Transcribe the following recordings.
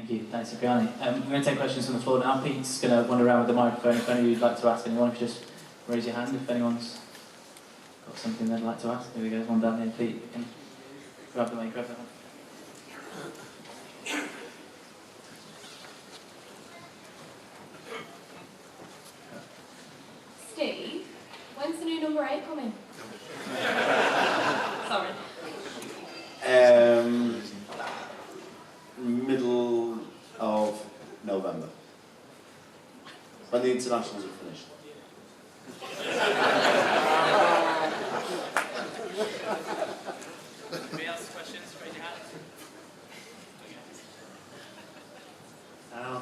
Thank you. Thanks, Cipriani. We're going to take questions from the floor now. Pete's going to wander around with the microphone. If any of you would like to ask anyone, if you just raise your hand if anyone's got something they'd like to ask. Here we go, there's one down here. Pete, you can grab the mic, grab that one. Steve, when's the new number 8 coming? Sorry. Middle of November, when the internationals are finished. Anybody else questions? Raise your hand.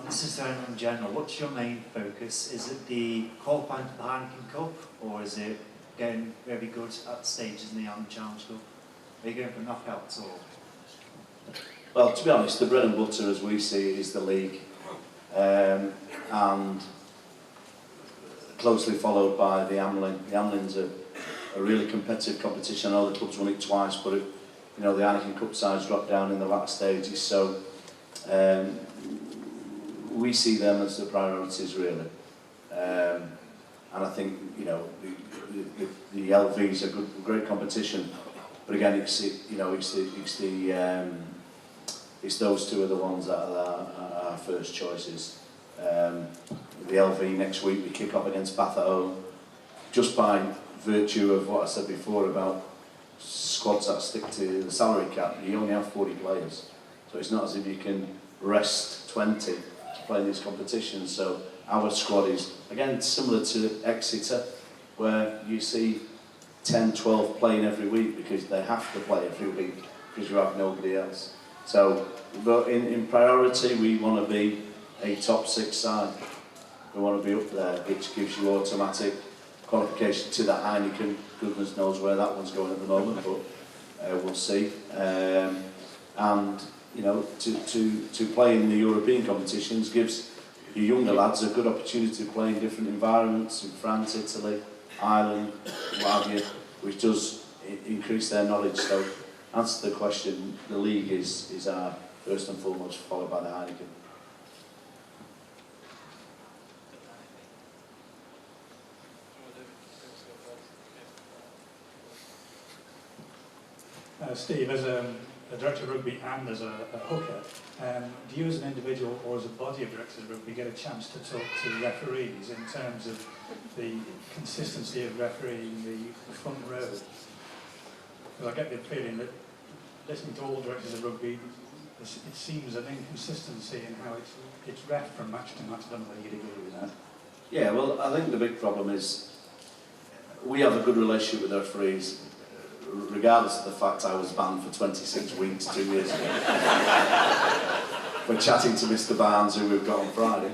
This is in general. What's your main focus? Is it the qualifying for the Heineken Cup, or is it getting very good at stages in the Ireland Challenge Cup? Are you going for knockouts or? Well, to be honest, the bread and butter, as we see it, is the league, and closely followed by the Amlin. The Amlin's a really competitive competition. I know the club's won it twice, but the Heineken Cup sides dropped down in the latter stages. So we see them as the priorities, really. And I think the LV is a great competition, but again, it's those two are the ones that are our first choices. The LV next week we kick off against Bath at home, just by virtue of what I said before about squads that stick to the salary cap. You only have 40 players, so it's not as if you can rest 20 to play in this competition. So our squad is again similar to Exeter, where you see 10, 12 playing every week because they have to play every week because you have nobody else. So, but in priority, we want to be a top 6 side. We want to be up there, which gives you automatic qualification to the Heineken. Goodness knows where that one's going at the moment, but we'll see. And to play in the European competitions gives your younger lads a good opportunity to play in different environments in France, Italy, Ireland, what have you, which does increase their knowledge. So, answer the question, the league is our first and foremost, followed by the Heineken. Steve, as a director of rugby and as a hooker, do you as an individual or as a body of directors of rugby get a chance to talk to referees in terms of the consistency of refereeing the front row? Because I get the feeling that listening to all directors of rugby, it seems an inconsistency in how it's ref from match to match. I don't know whether you'd agree with that. Yeah, well, I think the big problem is we have a good relationship with the referees, regardless of the fact I was banned for 26 weeks 2 years ago. We're chatting to Mr. Barnes, who we've got on Friday.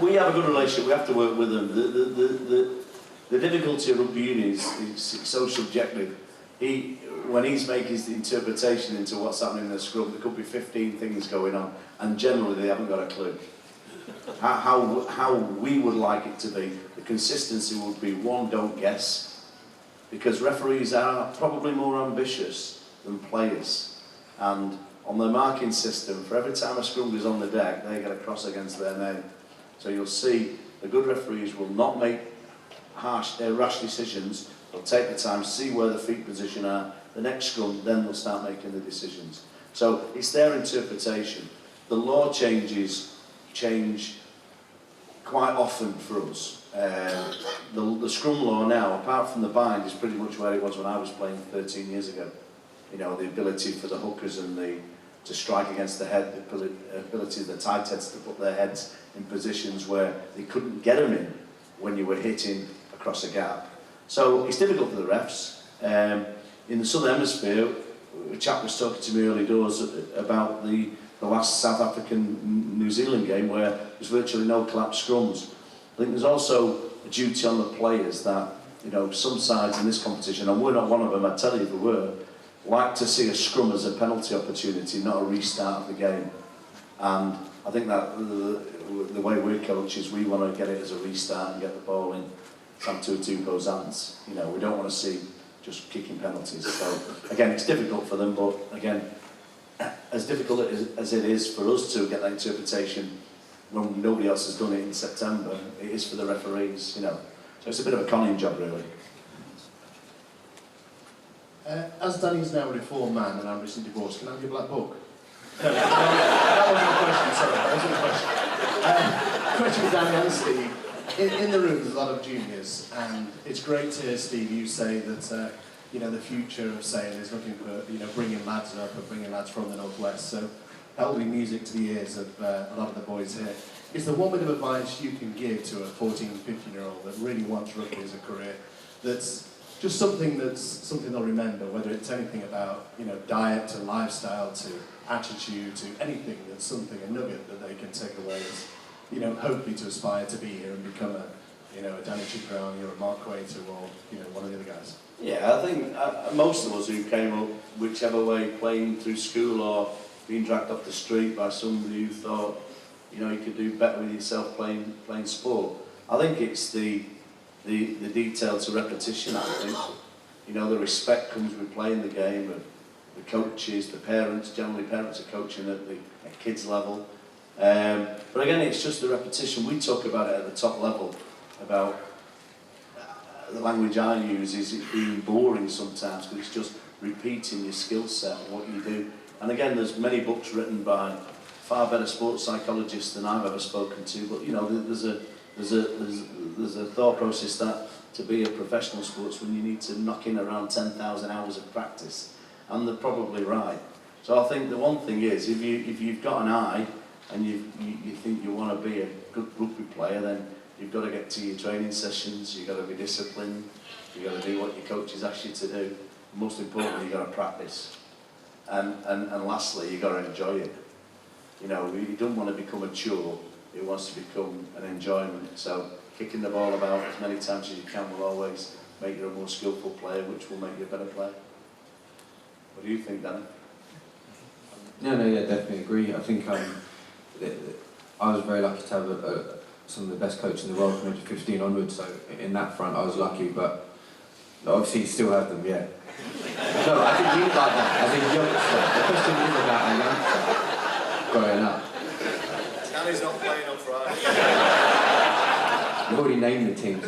We have a good relationship, we have to work with them. The difficulty of rugby union is so subjective. When he's making his interpretation into what's happening in the scrum, there could be 15 things going on, and generally they haven't got a clue. How we would like it to be, the consistency would be, one, don't guess, because referees are probably more ambitious than players, and on their marking system, for every time a scrum goes on the deck, they get a cross against their name. So you'll see the good referees will not make rash decisions. They'll take the time, see where the feet position are, the next scrum, then they'll start making the decisions. So it's their interpretation. The law change quite often for us. The scrum law now, apart from the bind, is pretty much where it was when I was playing 13 years ago. You know, the ability for the hookers and to strike against the head, the ability of the tight heads to put their heads in positions where they couldn't get them in when you were hitting across a gap. So it's difficult for the refs. In the Southern Hemisphere, a chap was talking to me early doors about the last South African-New Zealand game where there's virtually no collapsed scrums. I think there's also a duty on the players that, you know, some sides in this competition, and we're not one of them, I tell you if we were, like to see a scrum as a penalty opportunity, not a restart of the game. And I think that the way we coach is we want to get it as a restart and get the ball in Sam Tutuko's hands. You know, we don't want to see just kicking penalties. So again, it's difficult for them, but again, as difficult as it is for us to get that interpretation when nobody else has done it in September, it is for the referees, you know. So it's a bit of a conning job, really. As Danny's now a reformed man and I'm recently divorced, can I have your black book? No, that wasn't a question, sorry, that wasn't a question. Question for Danny and Steve. In the room there's a lot of juniors, and it's great to hear, Steve, you say that you know, the future of Sale is looking for, you know, bringing lads up and bringing lads from the Northwest, so that will be music to the ears of a lot of the boys here. Is there one bit of advice you can give to a 14, 15-year-old that really wants rugby as a career, that's just something they'll remember, whether it's anything about, you know, diet to lifestyle to attitude to anything, that's something, a nugget that they can take away as, you know, hopefully to aspire to be here and become a, you know, a Danny Cipriani or a Mark Quater or, you know, one of the other guys? Yeah, I think most of us who came up whichever way, playing through school or being dragged off the street by somebody who thought, you know, you could do better with yourself playing sport. I think it's the detail to repetition, I think. You know, the respect comes with playing the game, of the coaches, the parents. Generally parents are coaching at kids level. But again, it's just the repetition. We talk about it at the top level, about the language I use is it being boring sometimes, because it's just repeating your skill set and what you do. And again, there's many books written by far better sports psychologists than I've ever spoken to, but you know, there's a thought process that to be a professional sportsman you need to knock in around 10,000 hours of practice, and they're probably right. So I think the one thing is, if you've got an eye and you think you want to be a good rugby player, then you've got to get to your training sessions, you've got to be disciplined, you've got to do what your coaches ask you to do. Most importantly, you've got to practice. And lastly, you've got to enjoy it. You know, you don't want to become a chore, it wants to become an enjoyment. So kicking the ball about as many times as you can will always make you a more skillful player, which will make you a better player. What do you think, Danny? Yeah, definitely agree. I think I was very lucky to have some of the best coaches in the world from age 15 onwards, so in that front I was lucky, but obviously you still have them, yeah. No, I think he's like that, as a youngster. The question is about a youngster growing up. Danny's not playing on Friday. You've already named the teams.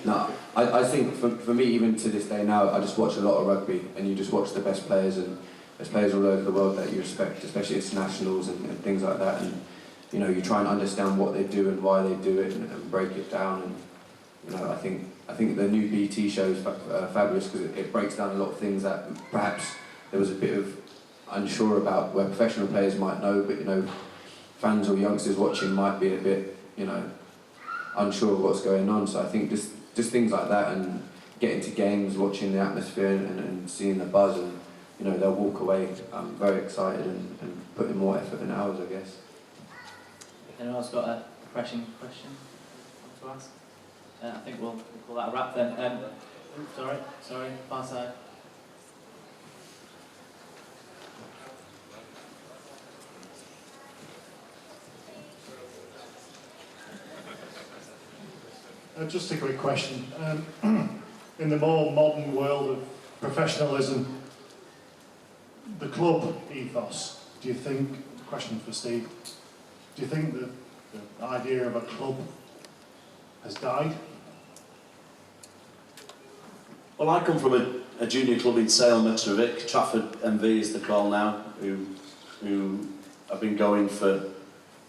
No, I think for me, even to this day now, I just watch a lot of rugby, and you just watch the best players, and there's players all over the world that you respect, especially internationals and things like that, and you know, you try and understand what they do and why they do it, and break it down. And you know, I think the new BT show is fabulous, because it breaks down a lot of things that perhaps there was a bit of unsure about, where professional players might know, but you know, fans or youngsters watching might be a bit, you know, unsure of what's going on. So I think just things like that, and getting to games, watching the atmosphere and seeing the buzz, and you know, they'll walk away very excited and putting more effort in ours, I guess. Anyone else got a pressing question to ask? I think we'll call that a wrap then. Sorry, far side. Just a quick question. In the more modern world of professionalism, the club ethos, do you think, question for Steve, do you think that the idea of a club has died? Well, I come from a junior club in Sale, Metrovic, Trafford MV is the call now, who have been going for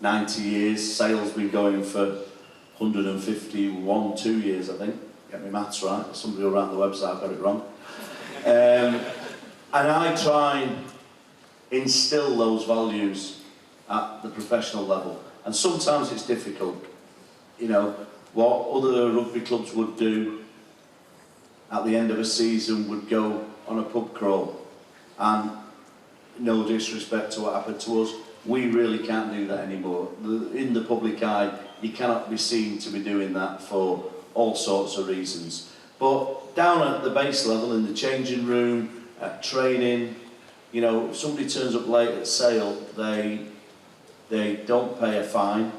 90 years. Sale's been going for 2 years, I think. Get my maths right. Somebody will write on the website, I've got it wrong. And I try and instill those values at the professional level. And sometimes it's difficult. You know, what other rugby clubs would do at the end of a season would go on a pub crawl. And no disrespect to what happened to us, we really can't do that anymore. In the public eye, you cannot be seen to be doing that for all sorts of reasons. But down at the base level, in the changing room, at training, you know, if somebody turns up late at Sale, they don't pay a fine,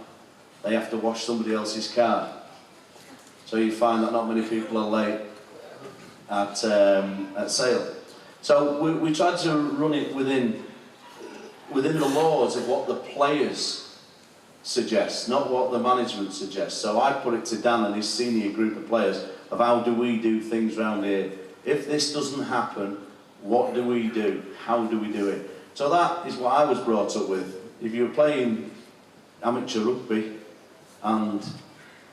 they have to wash somebody else's car. So you find that not many people are late at Sale. So we tried to run it within the laws of what the players suggest, not what the management suggests. So I put it to Dan and his senior group of players of how do we do things around here. If this doesn't happen, what do we do? How do we do it? So that is what I was brought up with. If you were playing amateur rugby and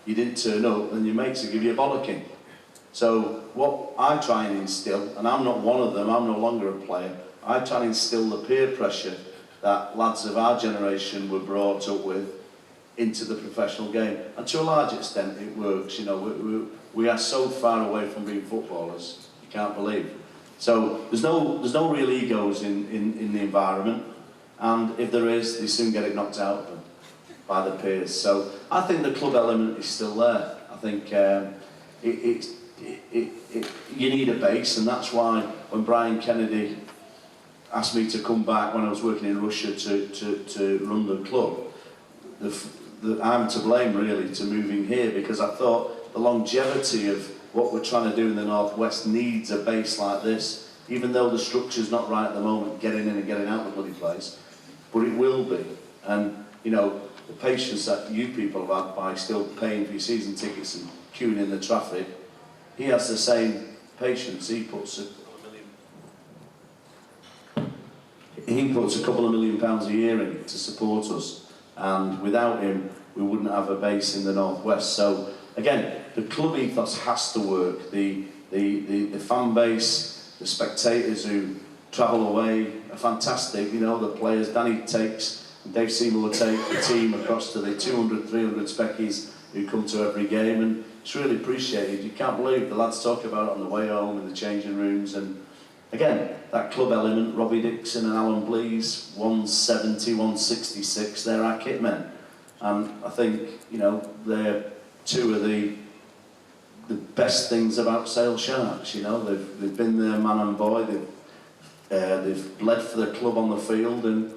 you didn't turn up, then your mates would give you a bollocking. So what I try and instill, and I'm not one of them, I'm no longer a player, I try and instill the peer pressure that lads of our generation were brought up with into the professional game. And to a large extent it works, you know, we are so far away from being footballers, you can't believe. So there's no real egos in the environment, and if there is, they soon get it knocked out of them by the peers. So I think the club element is still there. I think you need a base, and that's why when Brian Kennedy asked me to come back when I was working in Russia to run the club, I'm to blame really to moving here, because I thought the longevity of what we're trying to do in the Northwest needs a base like this, even though the structure's not right at the moment, getting in and getting out of the bloody place, but it will be. And you know, the patience that you people have had by still paying for your season tickets and queuing in the traffic, he has the same patience. He puts a couple of million pounds a year in to support us, and without him we wouldn't have a base in the Northwest. So again, the club ethos has to work. The fan base, the spectators who travel away are fantastic. You know, the players Danny takes, Dave Seymour will take the team across to the 200, 300 speckies who come to every game, and it's really appreciated. You can't believe the lads talk about it on the way home in the changing rooms. And again, that club element, Robbie Dixon and Alan Blease, 170, 166, they're our kit men. And I think, you know, they're two of the best things about Sale Sharks. You know, they've been there man and boy, they've bled for the club on the field, and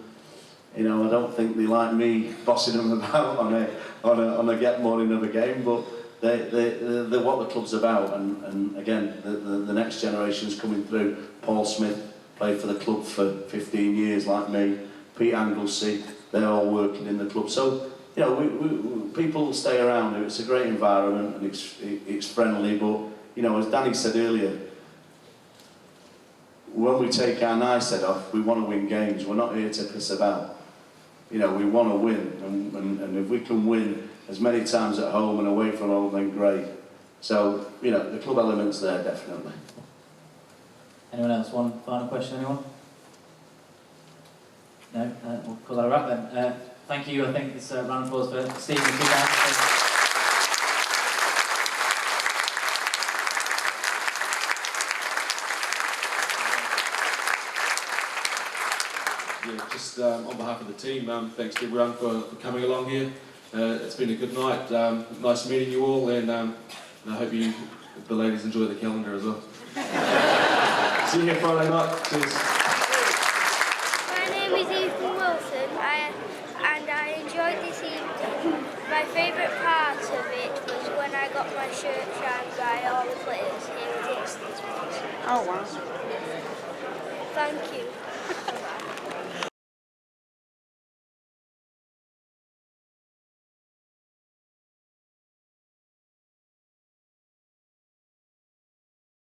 you know, I don't think they like me bossing them about on a get morning of a game, but they're what the club's about. And again, the next generation's coming through. Paul Smith played for the club for 15 years like me, Pete Anglesey, they're all working in the club. So you know, people stay around. It's a great environment and it's friendly, but you know, as Danny said earlier, when we take our nice head off, we want to win games. We're not here to piss about. You know, we want to win, and if we can win as many times at home and away from home, then great. So, you know, the club element's there, definitely. Anyone else? One final question, anyone? No? We'll call that a wrap then. Thank you. I think it's a round of applause for Steve and Cipriani. Yeah, just on behalf of the team, thanks to everyone for coming along here. It's been a good night. Nice meeting you all, and I hope the ladies enjoy the calendar as well. See you here Friday night. Cheers. My name is Ethan Wilson, and I enjoyed this evening. My favourite part of it was when I got my shirt shined by all the players here at Instance. Oh wow. Thank you.